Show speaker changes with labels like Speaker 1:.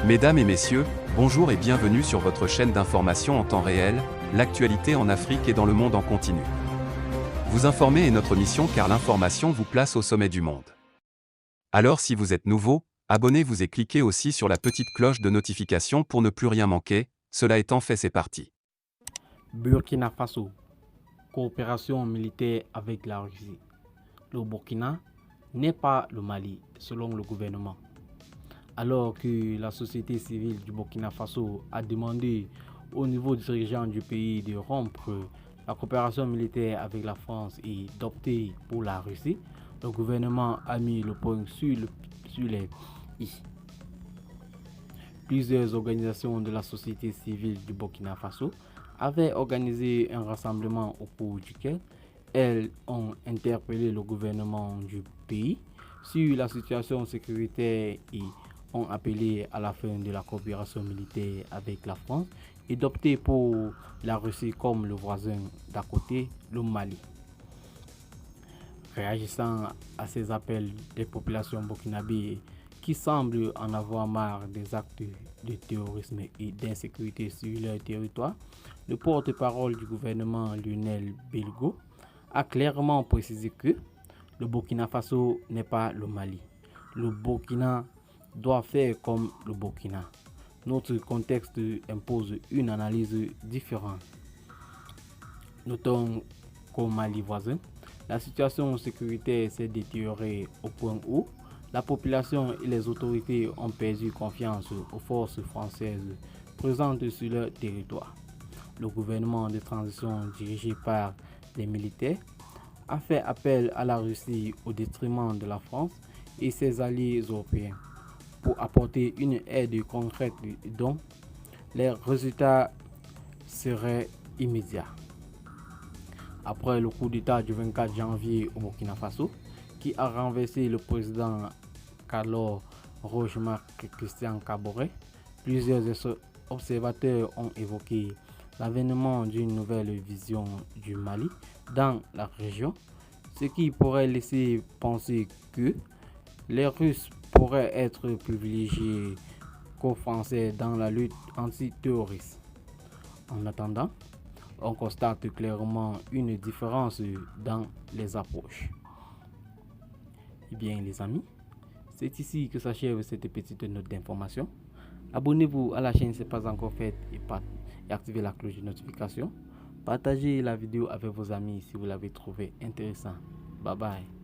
Speaker 1: Mesdames et messieurs, bonjour et bienvenue sur votre chaîne d'information en temps réel, l'actualité en Afrique et dans le monde en continu. Vous informer est notre mission car l'information vous place au sommet du monde. Alors si vous êtes nouveau, abonnez-vous et cliquez aussi sur la petite cloche de notification pour ne plus rien manquer, cela étant fait c'est parti.
Speaker 2: Burkina Faso, coopération militaire avec la Russie. Le Burkina n'est pas le Mali, selon le gouvernement. Alors que la société civile du Burkina Faso a demandé au niveau dirigeant du pays de rompre la coopération militaire avec la France et d'opter pour la Russie, le gouvernement a mis le point sur les i. Plusieurs organisations de la société civile du Burkina Faso avaient organisé un rassemblement au cours duquel elles ont interpellé le gouvernement du pays sur la situation sécuritaire et ont appelé à la fin de la coopération militaire avec la France et d'opter pour la Russie comme le voisin d'à côté, le Mali. Réagissant à ces appels des populations burkinabées qui semblent en avoir marre des actes de terrorisme et d'insécurité sur leur territoire, le porte-parole du gouvernement Lionel Belgo a clairement précisé que le Burkina Faso n'est pas le Mali. Le Burkina doit faire comme le Burkina. Notre contexte impose une analyse différente. Notons qu'au Mali voisin, la situation sécuritaire s'est détériorée au point où la population et les autorités ont perdu confiance aux forces françaises présentes sur leur territoire. Le gouvernement de transition dirigé par les militaires a fait appel à la Russie au détriment de la France et ses alliés européens pour apporter une aide concrète dont les résultats seraient immédiats. Après le coup d'État du 24 janvier au Burkina Faso, qui a renversé le président Carlo Roch-Marc Christian Kaboré, plusieurs observateurs ont évoqué l'avènement d'une nouvelle vision du Mali dans la région, ce qui pourrait laisser penser que les Russes pourraient être privilégiés qu'aux Français dans la lutte antiterroriste. En attendant, on constate clairement une différence dans les approches. Eh bien les amis, c'est ici que s'achève cette petite note d'information. Abonnez-vous à la chaîne si ce n'est pas encore fait et activez la cloche de notification. Partagez la vidéo avec vos amis si vous l'avez trouvé intéressant. Bye bye.